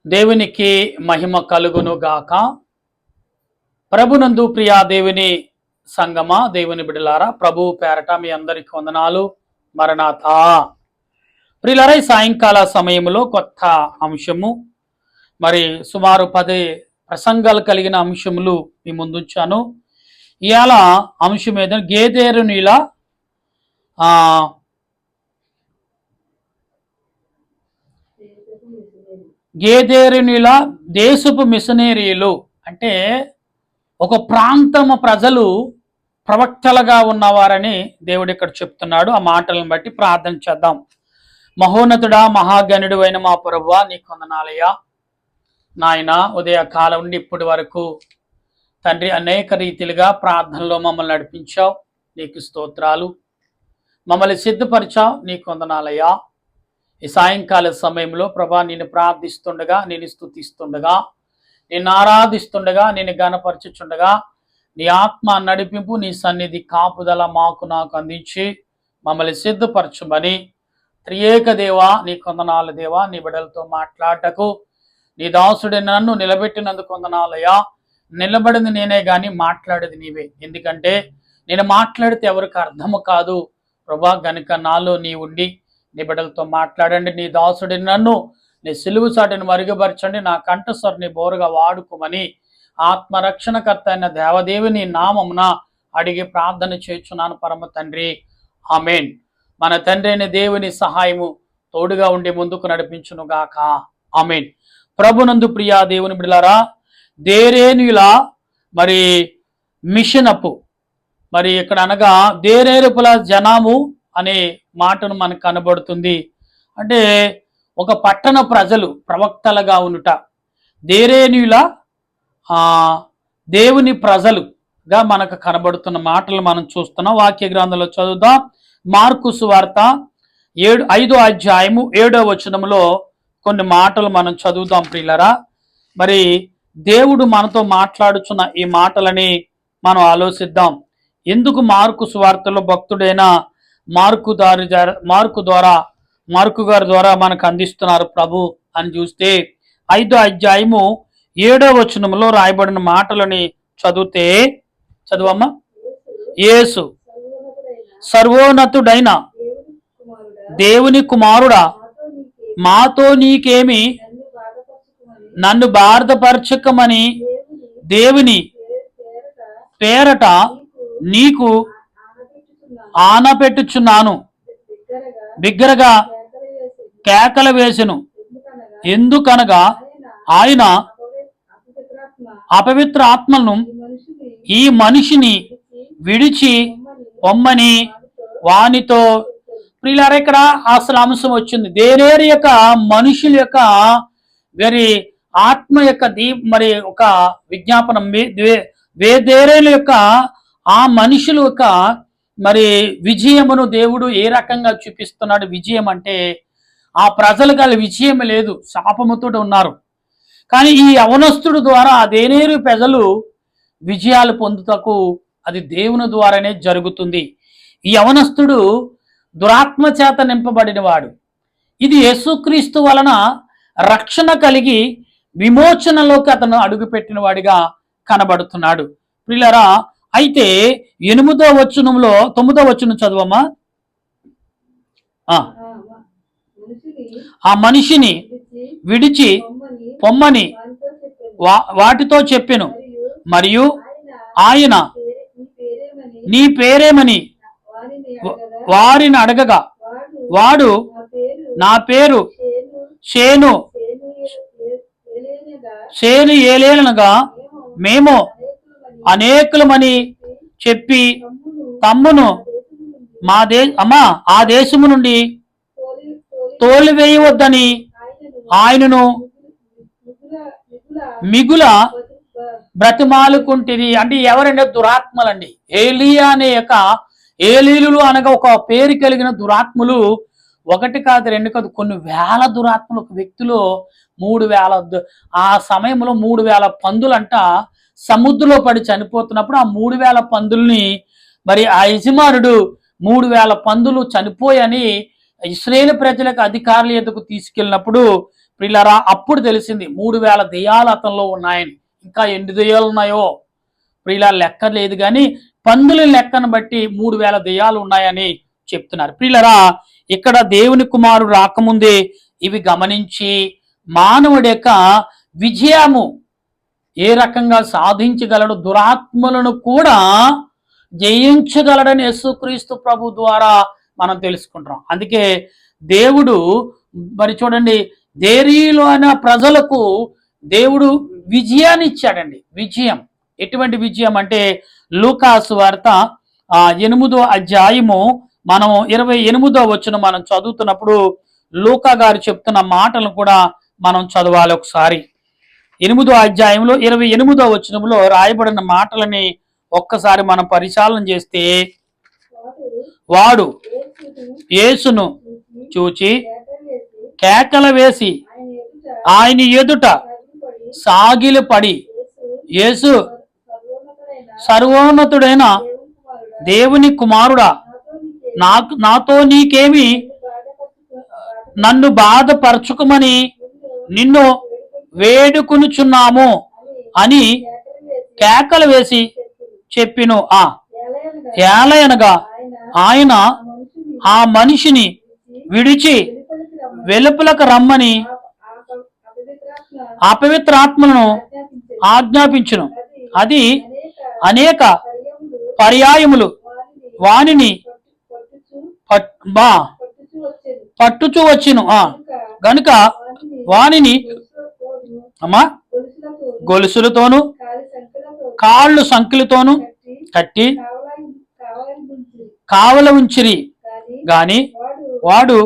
దేవునికి మహిమ కలుగును గాక. ప్రభునందు ప్రియా దేవుని సంగమా, దేవుని బిడలారా, ప్రభు పేరట మీ అందరికి వందనాలు. మరణాథా. ప్రియులారా, సాయంకాల సమయంలో కొత్త అంశము, మరి సుమారు 10 ప్రసంగాలు కలిగిన అంశములు మీ ముందుంచాను. ఇవాళ అంశం ఏదైనా గేదేరునిల గేదేరునిల దేశపు మిషనరీలు అంటే ఒక ప్రాంతము ప్రజలు ప్రవక్తలుగా ఉన్నవారని దేవుడు ఇక్కడ చెప్తున్నాడు. ఆ మాటలను బట్టి ప్రార్థన చేద్దాం. మహోన్నతుడా, మహాగణుడు అయిన మా ప్రభువా, నీకు వందనాలయ్యా. నాయన, ఉదయ కాలం నుండి ఇప్పటి వరకు తండ్రి అనేక రీతిలుగా ప్రార్థనలో మమ్మల్ని నడిపించావు. నీకు స్తోత్రాలు. మమ్మల్ని సిద్ధపరిచావు. నీకు వందనాలయ్యా. ఈ సాయంకాల సమయంలో ప్రభా, నేను ప్రార్థిస్తుండగా, నేను స్తుతిస్తుండగా, నేను ఆరాధిస్తుండగా, నేను గణపరచుచుండగా నీ ఆత్మ నడిపింపు, నీ సన్నిధి కాపుదల నాకు అందించి మమ్మల్ని సిద్ధపరచుమని త్రియేక దేవా, నీ కొందనాల దేవా, నీ బిడ్డలతో మాట్లాడటకు నీ దాసుడి నన్ను నిలబెట్టినందుకు వందనాలయ్యా. నిలబడింది నేనే గాని మాట్లాడేది నీవే. ఎందుకంటే నేను మాట్లాడితే ఎవరికి అర్థము కాదు ప్రభా. గనుక నాలో నీ ఉండి నీ బిడ్డలతో మాట్లాడండి. నీ దాసుడి నన్ను నీ సిలువు చాటుని మరుగుపరచండి. నా కంఠస్వరిని బోరుగా వాడుకోమని ఆత్మరక్షణకర్త అయిన దేవదేవుని నామమున అడిగి ప్రార్థన చేస్తున్నాను పరమ తండ్రి. ఆమేన్. మన తండ్రి అయిన దేవుని సహాయము తోడుగా ఉండి ముందుకు నడిపించును గాక. ఆమేన్. ప్రభునందు ప్రియా దేవుని బిడ్డలారా, దేరేనుల మరి మిషనపు, మరి ఇక్కడ అనగా దేరేరుపుల జనము అనే మాటను మనకు కనబడుతుంది. అంటే ఒక పట్టణ ప్రజలు ప్రవక్తలుగా ఉండుట. దేరేనుల దేవుని ప్రజలుగా మనకు కనబడుతున్న మాటలు మనం చూస్తున్నాం. వాక్య గ్రంథంలో చదువుదాం. మార్కు సువార్త 5వ అధ్యాయము 7వ వచనంలో కొన్ని మాటలు మనం చదువుదాం ప్రియులరా. మరి దేవుడు మనతో మాట్లాడుచున్న ఈ మాటలని మనం ఆలోచిద్దాం. ఎందుకు మార్కు సువార్తలో భక్తుడైన మార్కు గారి ద్వారా మనకు అందిస్తున్నారు ప్రభు అని చూస్తే 5వ అధ్యాయము 7వ వచనంలో రాయబడిన మాటలని చదివితే, చదువమ్మా. యేసు, సర్వోన్నతుడైన దేవుని కుమారుడా, మాతో నీకేమి, నన్ను బాధపరచకమని దేవుని పేరట నీకు ఆనపెట్టుచున్నాను. బిగ్గరగా కేకలు వేసెను. ఎందుకనగా ఆయన అపవిత్ర ఆత్మను ఈ మనిషిని విడిచి పొమ్మని వానితో. ప్రియులారా, ఇక్కడ అసలు అంశం వచ్చింది. దేరేరు యొక్క మనుషుల యొక్క మరి ఆత్మ యొక్క మరి ఒక విజ్ఞాపనం. దేరేరు యొక్క ఆ మనుషుల యొక్క మరి విజయమును దేవుడు ఏ రకంగా చూపిస్తున్నాడు. విజయం అంటే ఆ ప్రజలకు వాళ్ళ విజయం లేదు, శాపముతో ఉన్నారు. కానీ ఈ యవనస్తుడు ద్వారా ఆ దేనేరు ప్రజలు విజయాలు పొందుటకు అది దేవుని ద్వారానే జరుగుతుంది. ఈ యవనస్తుడు దురాత్మ చేత నింపబడిన వాడు. ఇది యేసుక్రీస్తు వలన రక్షణ కలిగి విమోచనలోకి అతను అడుగుపెట్టిన వాడిగా కనబడుతున్నాడు. ప్రియులారా, అయితే 8వ వచనంలో 9వ వచనం చదవమ్మా. ఆ మనిషిని విడిచి పొమ్మని వాటితో చెప్పెను. మరియు ఆయన నీ పేరేమని వారిని అడగగా వాడు, నా పేరు షేను ఏలేనగా మేము అనేకులమని చెప్పి తమ్మును ఆ దేశము నుండి తోలివేయవద్దని ఆయనను మిగుల బ్రతిమాలుకుంటుంది. అంటే ఎవరంటే దురాత్మలండి. ఏలియా అనే యొక్క ఏలీలు అనగా ఒక పేరు కలిగిన దురాత్మలు ఒకటి కాదు, రెండు కాదు, కొన్ని వేల దురాత్మలు ఒక వ్యక్తిలో. 3,000 ఆ సమయంలో 3,000 పందులంట సముద్రంలో పడి చనిపోతున్నప్పుడు ఆ 3,000 పందుల్ని మరి ఆ యజమానుడు 3,000 పందులు చనిపోయని ఇశ్రాయేలు ప్రజలకు అధికారుల ఎదుకు తీసుకెళ్ళినప్పుడు ప్రియులారా అప్పుడు తెలిసింది 3000 దెయ్యాలు అతనిలో ఉన్నాయని. ఇంకా ఎన్ని దెయ్యాలు ఉన్నాయో ప్రియుల లెక్క లేదు, కానీ పందుల లెక్కను బట్టి 3000 దెయ్యాలు ఉన్నాయని చెప్తున్నారు. ప్రియులరా ఇక్కడ దేవుని కుమారుడు రాకముందే ఇవి గమనించి మానవుడి యొక్క విజయము ఏ రకంగా సాధించగలడు, దురాత్మలను కూడా జయించగలడని యేసుక్రీస్తు ప్రభు ద్వారా మనం తెలుసుకుంటాం. అందుకే దేవుడు మరి చూడండి, దేరీలో అయిన ప్రజలకు దేవుడు విజయాన్ని ఇచ్చాడండి. విజయం, ఎటువంటి విజయం అంటే లూకాసు వార్త 8వ అధ్యాయము మనం 28వ వచనం మనం చదువుతున్నప్పుడు లూకా గారు చెప్తున్న మాటలను కూడా మనం చదవాలి ఒకసారి. 8వ అధ్యాయంలో 28వ వచనంలో రాయబడిన మాటలని ఒక్కసారి మనం పరిశీలన చేస్తే, వాడు యేసును చూచి కేకలు వేసి ఆయన ఎదుట సాగిలపడి, యేసు సర్వోన్నతుడైన దేవుని కుమారుడా, నాతో నీకేమి, నన్ను బాధపరచుకుమని నిన్ను వేడుకొనుచున్నాము అని కేకలు వేసి చెప్పిను. ఏలయనగా ఆయన ఆ మనిషిని విడిచి వెలుపలకు రమ్మని అపవిత్రాత్మలను ఆజ్ఞాపించును. అది అనేక పర్యాయములు వానిని పట్టుచూ వచ్చును. గనుక వానిని గొలుసులతోను కాళ్ళు సంఖ్యలతోను కట్టి కావల ఉంచిరి. గాని వాడు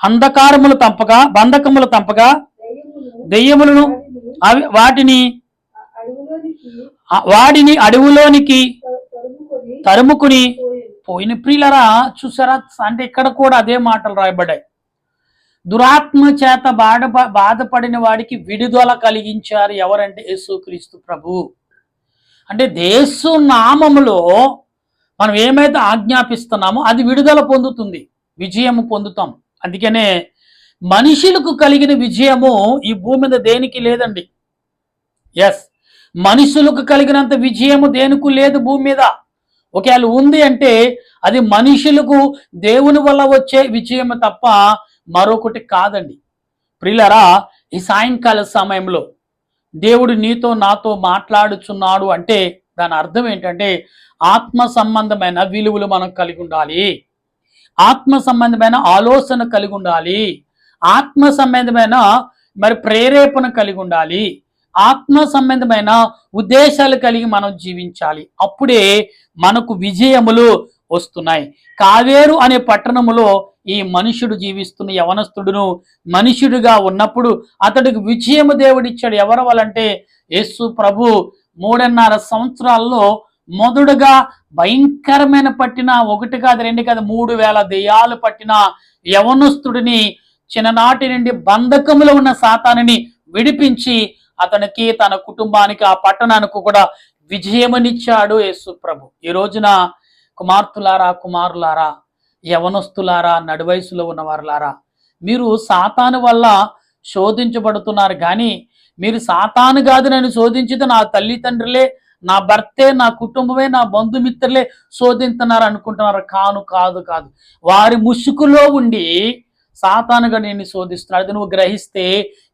అంధకారములు తంపగా బంధకములు తంపగా దెయ్యములను వాడిని అడవులోనికి తరుముకుని పోయిన. ప్రియులరా చూసారా, అంటే ఇక్కడ కూడా అదే మాటలు రాయబడ్డాయి. దురాత్మ చేత బాధపడిన వాడికి విడుదల కలిగించారు ఎవరంటే యేసుక్రీస్తు ప్రభు. అంటే యేసు నామములో మనం ఏమైతే ఆజ్ఞాపిస్తున్నామో అది విడుదల పొందుతుంది, విజయము పొందుతాం. అందుకనే మనుషులకు కలిగిన విజయము ఈ భూమి మీద దేనికి లేదండి. ఎస్, మనుషులకు కలిగినంత విజయము దేనికి లేదు భూమి మీద. ఒకవేళ ఉంది అంటే అది మనుషులకు దేవుని వల్ల వచ్చే విజయము తప్ప మరొకటి కాదండి. ప్రియులరా, ఈ సాయంకాల సమయంలో దేవుడు నీతో నాతో మాట్లాడుచున్నాడు అంటే దాని అర్థం ఏంటంటే ఆత్మ సంబంధమైన విలువలు మనం కలిగి ఉండాలి, ఆత్మ సంబంధమైన ఆలోచన కలిగి ఉండాలి, ఆత్మ సంబంధమైన మరి ప్రేరేపణ కలిగి ఉండాలి, ఆత్మ సంబంధమైన ఉద్దేశాలు కలిగి మనం జీవించాలి. అప్పుడే మనకు విజయములు వస్తున్నాయి. కావేరు అనే పట్టణములో ఈ మనుషుడు జీవిస్తున్న యవనస్తుడును మనుషుడిగా ఉన్నప్పుడు అతడికి విజయము దేవుడిచ్చాడు. ఎవరి వల్లంటే యేసు ప్రభు 3.5 సంవత్సరాల్లో మొదడుగా భయంకరమైన పట్టిన 1 కాదు 2 కాదు 3000 దెయ్యాలు పట్టిన యవనస్తుడిని చిన్ననాటి నుండి బంధకములో ఉన్న సాతానుని విడిపించి అతనికి తన కుటుంబానికి ఆ పట్టణానికి కూడా విజయమనిచ్చాడు యేసు ప్రభు. ఈ రోజున కుమార్తెలారా, కుమారులారా, యవనస్తులారా, నడువయసులో ఉన్నవారులారా, మీరు సాతాను వల్ల శోధించబడుతున్నారు. కానీ మీరు సాతాను కాదు నన్ను శోధించితే నా తల్లిదండ్రులే, నా భర్తే, నా కుటుంబమే, నా బంధుమిత్రులే శోధిస్తున్నారు అనుకుంటున్నారు. కాదు. వారి ముసుగులో ఉండి సాతానుగా నేను శోధిస్తున్నాడు. అది నువ్వు గ్రహిస్తే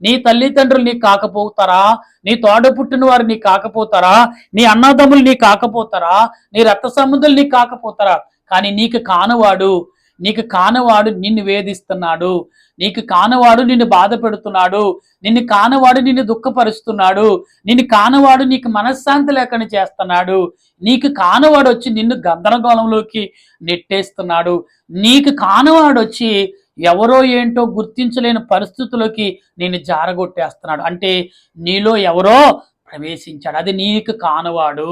నీ తల్లిదండ్రులు నీకు కాకపోతారా, నీ తోడ పుట్టిన వారు నీకు కాకపోతారా, నీ అన్నదమ్ములు నీకు కాకపోతారా, నీ రక్త సంబంధులు నీకు కాకపోతారా, కానీ నీకు కానవాడు నిన్ను వేధిస్తున్నాడు, నీకు కానవాడు నిన్ను బాధ పెడుతున్నాడు, నిన్ను కానవాడు నిన్ను దుఃఖపరుస్తున్నాడు, నిన్ను కానవాడు నీకు మనశ్శాంతి లేకుండా చేస్తున్నాడు, నీకు కానవాడు వచ్చి నిన్ను గందరగోళంలోకి నెట్టేస్తున్నాడు, నీకు కానవాడు వచ్చి ఎవరో ఏంటో గుర్తించలేని పరిస్థితుల్లోకి నేను జారగొట్టేస్తున్నాడు. అంటే నీలో ఎవరో ప్రవేశించాడు, అది నీకు కానవాడు.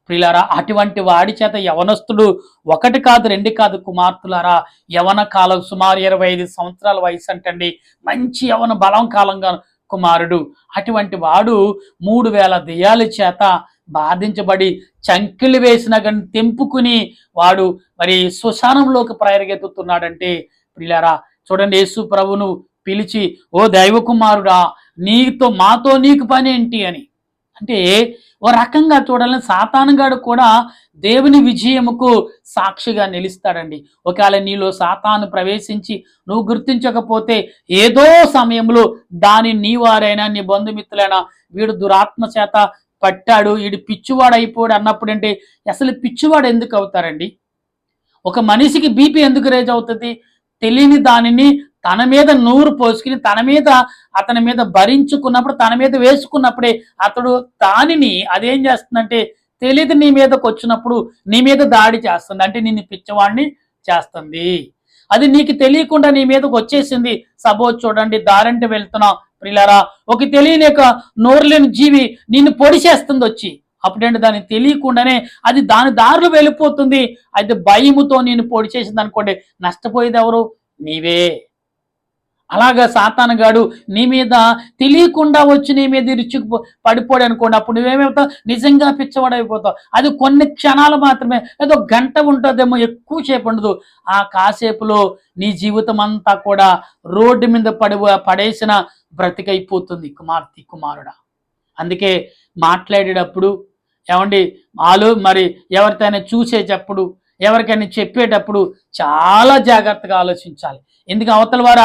ప్రియులారా, అటువంటి వాడి చేత యవనస్తుడు 1 కాదు 2 కాదు కుమార్తెలారా, యవన కాలం సుమారు 25 సంవత్సరాల వయసు అంటండి, మంచి యవన బలం కాలంగా కుమారుడు. అటువంటి వాడు 3000 దెయ్యాల చేత బాధించబడి చంకిలు వేసిన కానీ తెంపుకుని వాడు మరి శ్మశానంలోకి పరిగెత్తుతున్నాడంటే ప్రియులారా చూడండి, యేసు ప్రభును పిలిచి, ఓ దైవ కుమారుడా, మాతో నీకు పని ఏంటి అని. అంటే ఓ రకంగా చూడాలని సాతానుగాడు కూడా దేవుని విజయముకు సాక్షిగా నిలుస్తాడండి. ఒకవేళ నీలో సాతాను ప్రవేశించి నువ్వు గుర్తించకపోతే ఏదో సమయంలో దాని నీ వారైనా నీ బంధుమిత్రులైనా వీడు దురాత్మ చేత పట్టాడు, వీడు పిచ్చివాడు అయిపోయాడు అన్నప్పుడు అంటే అసలు పిచ్చివాడు ఎందుకు అవుతారండి? ఒక మనిషికి బీపీ ఎందుకు రేజ్ అవుతుంది? తెలియని దానిని తన మీద నూరు పోసుకుని అతని మీద భరించుకున్నప్పుడు, తన మీద వేసుకున్నప్పుడే అతడు దానిని అదేం చేస్తుందంటే తెలియదు నీ మీదకి వచ్చినప్పుడు నీ మీద దాడి చేస్తుంది. అంటే నిన్ను పిచ్చివాడిని చేస్తుంది. అది నీకు తెలియకుండా నీ మీదకి వచ్చేసింది. సపోజ్ చూడండి, దారంటే వెళ్తున్నావు ప్రియులారా, ఒక తెలియని యొక్క నోరులేని జీవి నిన్ను పొడిచేస్తుంది వచ్చి. అప్పుడంటే దానికి తెలియకుండానే అది దాని దారిలో వెళ్ళిపోతుంది. అయితే భయముతో నేను పొడి చేసింది అనుకోండి, నష్టపోయేది ఎవరు? నీవే. అలాగా సాతానుగాడు నీ మీద తెలియకుండా వచ్చి నీ మీద ఇరుచుకు పడిపోయాడు అనుకోండి, అప్పుడు నువ్వేమవుతావు? నిజంగా పిచ్చవాడైపోతావు. అది కొన్ని క్షణాలు మాత్రమే, ఏదో గంట ఉంటుందేమో, ఎక్కువసేపు ఉండదు. ఆ కాసేపులో నీ జీవితం అంతా కూడా రోడ్డు మీద పడేసిన బ్రతికైపోతుంది కుమార్తె, కుమారుడా. అందుకే మాట్లాడేటప్పుడు ఏమండి మరి ఎవరితోనైనా చూసేటప్పుడు, ఎవరికైనా చెప్పేటప్పుడు చాలా జాగ్రత్తగా ఆలోచించాలి. ఎందుకు అవతల వారు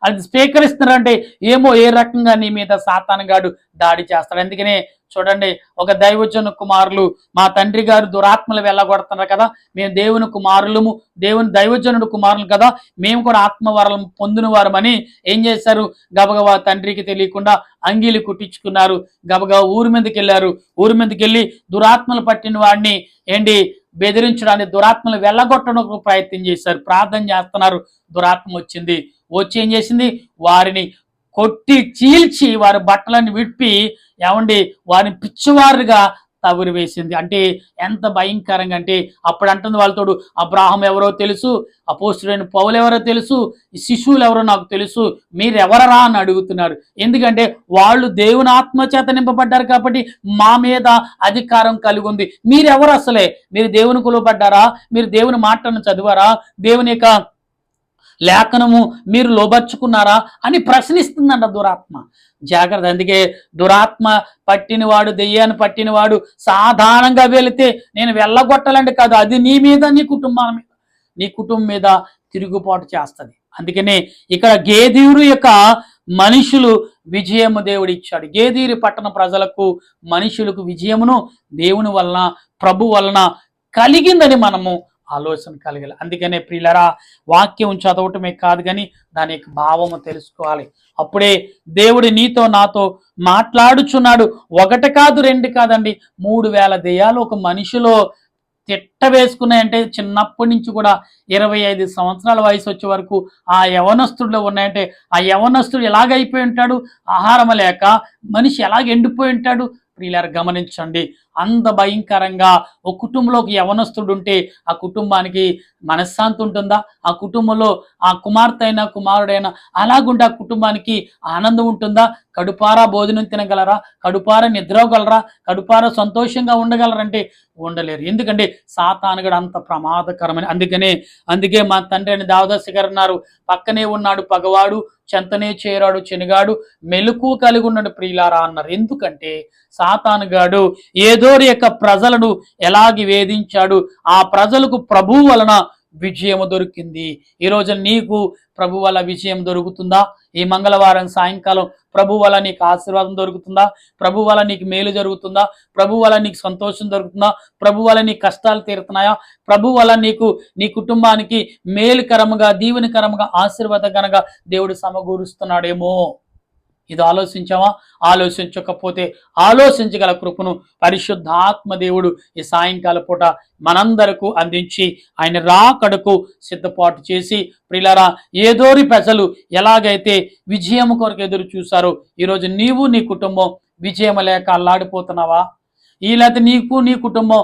అది స్వీకరిస్తున్నారంటే ఏమో ఏ రకంగా నీ మీద సాతానుగాడు దాడి చేస్తాడు. అందుకనే చూడండి, ఒక దైవజన కుమారులు, మా తండ్రి గారు దురాత్మలు వెళ్ళగొడుతున్నారు కదా, మేము దేవుని కుమారులము, దేవుని దైవజనుడు కుమారులు కదా, మేము కూడా ఆత్మవరం పొందిన వారమని ఏం చేశారు? గబగబా తండ్రికి తెలియకుండా అంగీలు కుట్టించుకున్నారు. గబగబా ఊరి మీదకి వెళ్ళారు. ఊరి మీదకి వెళ్ళి దురాత్మలు పట్టిన వాడిని బెదిరించడానికి, దురాత్మలు వెళ్ళగొట్టడానికి ప్రయత్నం చేశారు. ప్రార్థన చేస్తున్నారు. దురాత్మ వచ్చింది. వచ్చి ఏం చేసింది? వారిని కొట్టి చీల్చి వారి బట్టలను విప్పి వారిని పిచ్చివారుగా తగురు వేసింది. అంటే ఎంత భయంకరంగా అంటే, అప్పుడు అంటుంది వాళ్ళతోడు, అబ్రాహం ఎవరో తెలుసు, అపోస్తులైన పౌలు ఎవరో తెలుసు, శిశువులు ఎవరో నాకు తెలుసు, మీరెవరరా అని అడుగుతున్నారు. ఎందుకంటే వాళ్ళు దేవుని ఆత్మ చేత నింపబడ్డారు కాబట్టి మా మీద అధికారం కలిగి ఉంది. మీరెవరు అసలే? మీరు దేవుని కొలువబడ్డారా? మీరు దేవుని మాటలను చదివారా? దేవుని యొక్క లేఖనము మీరు లోబర్చుకున్నారా అని ప్రశ్నిస్తుందంట దురాత్మ. జాగ్రత్త. అందుకే దురాత్మ పట్టినవాడు, దెయ్యాన్ని పట్టినవాడు సాధారణంగా వెళితే నేను వెళ్ళగొట్టాలంటే కాదు, అది నీ మీద, నీ కుటుంబం మీద తిరుగుబాటు చేస్తుంది. అందుకనే ఇక్కడ గేదీరు యొక్క మనుషులు విజయము దేవుడు ఇచ్చాడు. గేదీరు పట్టణ ప్రజలకు, మనుషులకు విజయమును దేవుని వలన, ప్రభు వలన కలిగిందని మనము ఆలోచన కలగాలి. అందుకనే ప్రియులరా, వాక్యం చదవటమే కాదు కానీ దాని యొక్క భావము తెలుసుకోవాలి. అప్పుడే దేవుడు నీతో నాతో మాట్లాడుచున్నాడు. ఒకటి కాదు, రెండు కాదండి, 3000 దెయ్యాలు ఒక మనిషిలో తిట్ట వేసుకున్నాయంటే, చిన్నప్పటి నుంచి కూడా 25 సంవత్సరాల వయసు వచ్చే వరకు ఆ యవనస్తుడిలో ఉన్నాయంటే, ఆ యవనస్తుడు ఎలాగైపోయి ఉంటాడు? ఆహారం లేక మనిషి ఎలాగ ఎండిపోయి ఉంటాడు? ప్రియులారా గమనించండి. అంత భయంకరంగా ఒక కుటుంబంలో ఒక యవనస్తుడు ఉంటే ఆ కుటుంబానికి మనశ్శాంతి ఉంటుందా? ఆ కుటుంబంలో ఆ కుమార్తె అయినా కుమారుడైనా అలాగుంటే ఆ కుటుంబానికి ఆనందం ఉంటుందా? కడుపారా భోజనం తినగలరా? కడుపారా నిద్రగలరా? కడుపారా సంతోషంగా ఉండగలరంటే ఉండలేరు. ఎందుకంటే సాతానుగాడు అంత ప్రమాదకరమని. అందుకే మా తండ్రి అని దావదాసి గారు అన్నారు, పక్కనే ఉన్నాడు పగవాడు, చెంతనే చేరాడు చెనుగాడు, మెలకు కలిగి ఉన్నాడు ప్రియులారా అన్నారు. ఎందుకంటే సాతానుగాడు ఏదోరి యొక్క ప్రజలను ఎలాగి వేధించాడు, ఆ ప్రజలకు ప్రభు వలన విజయము దొరికింది. ఈరోజు నీకు ప్రభు వల్ల విజయం దొరుకుతుందా? ఈ మంగళవారం సాయంకాలం ప్రభు వల్ల నీకు ఆశీర్వాదం దొరుకుతుందా? ప్రభు వల్ల నీకు మేలు జరుగుతుందా? ప్రభు వల్ల నీకు సంతోషం దొరుకుతుందా? ప్రభు వల్ల నీ కష్టాలు తీరుతున్నాయా? ప్రభు వల్ల నీ కుటుంబానికి మేలుకరముగా, దీవెనకరముగా, ఆశీర్వాదకరంగా దేవుడు సమకూరుస్తున్నాడేమో. ఇది ఆలోచించావా? ఆలోచించకపోతే ఆలోచించగల కృపను పరిశుద్ధాత్మ దేవుడు ఈ సాయంకాల పూట మనందరకు అందించి ఆయన రాకడకు సిద్ధపాటు చేసి, ప్రియులారా ఏదోరి ప్రజలు ఎలాగైతే విజయం కొరకు ఎదురు చూశారో, ఈరోజు నీవు నీ కుటుంబం విజయం లేక అల్లాడిపోతున్నావా? లేకపోతే నీకు నీ కుటుంబం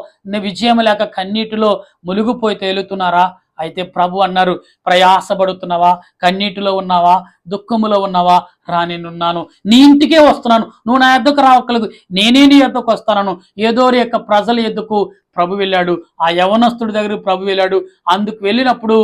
విజయం లేక కన్నీటిలో మునిగిపోయి తేలుతున్నారా? అయితే ప్రభు అన్నారు, ప్రయాసపడుతున్నావా, కన్నీటిలో ఉన్నావా, దుఃఖములో ఉన్నావా, రా నేనున్నాను, నీ ఇంటికే వస్తున్నాను, నువ్వు నా యొద్దకు రావక్కలేదు, నేనే నీ యొద్దకు వస్తాను. ఏదోరి యొక్క ప్రజల యొద్దకు ప్రభు వెళ్ళాడు, ఆ యవనస్తుడి దగ్గరకు ప్రభు వెళ్ళాడు. అందుకు వెళ్ళినప్పుడు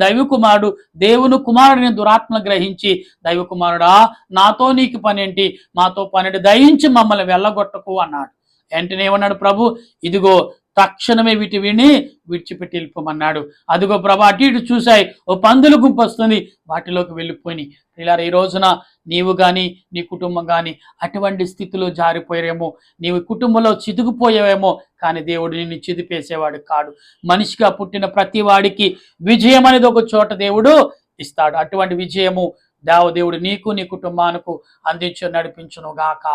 దైవ కుమారుడు దేవుని కుమారుడిని దురాత్మ గ్రహించి, దైవ కుమారుడా నాతో నీకు పనేంటి, మాతో పనేంటి, దయించి మమ్మల్ని వెళ్ళగొట్టకు అన్నాడు. వెంటనే ఏమన్నాడు ప్రభు, ఇదిగో తక్షణమే వీటిని విడిచిపెట్టి వెళ్ళిపోమన్నాడు. అదిగో ప్రభు అటు ఇటు చూశాయి, ఓ పందుల గుంపు వస్తుంది, వాటిలోకి వెళ్ళిపోయి. ఇలా ఈ రోజున నీవు కానీ నీ కుటుంబం కానీ అటువంటి స్థితిలో జారిపోయారేమో, నీవు కుటుంబంలో చితికిపోయావేమో, కానీ దేవుడు నిన్ను చిదిపేసేవాడు కాడు. మనిషిగా పుట్టిన ప్రతి వాడికి విజయం అనేది ఒక చోట దేవుడు ఇస్తాడు. అటువంటి విజయము దేవుడు నీకు నీ కుటుంబానికి అందించి నడిపించును గాక.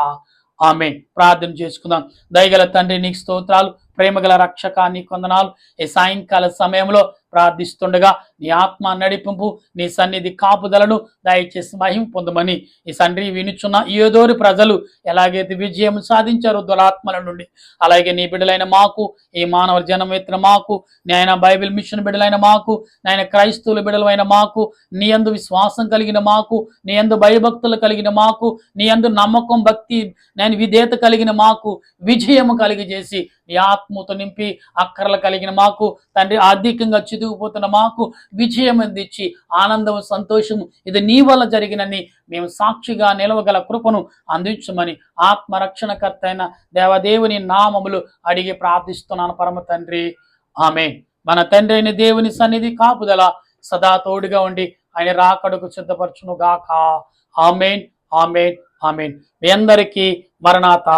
ఆమె ప్రార్థన చేసుకుందాం. దయగల తండ్రి నీకు స్తోత్రాలు, ప్రేమగల రక్షక నీకు వందనాలు. ఈ సాయంకాల సమయంలో ప్రార్థిస్తుండగా నీ ఆత్మ నడిపింపు, నీ సన్నిధి కాపుదలను దయచేసి మహిమ పొందమని ఈ తండ్రి వినుచున్న ఏదోరి ప్రజలు ఎలాగైతే విజయం సాధించారో దురాత్మల నుండి, అలాగే నీ బిడ్డలైన మాకు, ఈ మానవ జనమిత్ర మాకు, నాయన బైబిల్ మిషన్ బిడ్డలైన మాకు, నాయన క్రైస్తవుల బిడ్డలైన మాకు, నీ యందు విశ్వాసం కలిగిన మాకు, నీ యందు భయభక్తులు కలిగిన మాకు, నీ యందు నమ్మకం భక్తి నేను విధేయత కలిగిన మాకు విజయము కలిగజేసి నీ ఆత్మతో నింపి, అక్కర్లు కలిగిన మాకు తండ్రి ఆర్థికంగా చితికిపోతున్న మాకు విజయం అందించి ఆనందం సంతోషము ఇది నీ వల్ల జరిగినని మేము సాక్షిగా నిలవగల కృపను అందించమని ఆత్మరక్షణకర్త అయిన దేవదేవుని నామములు అడిగి ప్రార్థిస్తున్నాను పరమ తండ్రి. ఆమేన్. మన తండ్రి అయిన దేవుని సన్నిధి కాపుదల సదా తోడుగా ఉండి ఆయన రాకడకు సిద్ధపరచును గాక. ఆమేన్, ఆమేన్, ఆమేన్. మీ అందరికీ మరణాత.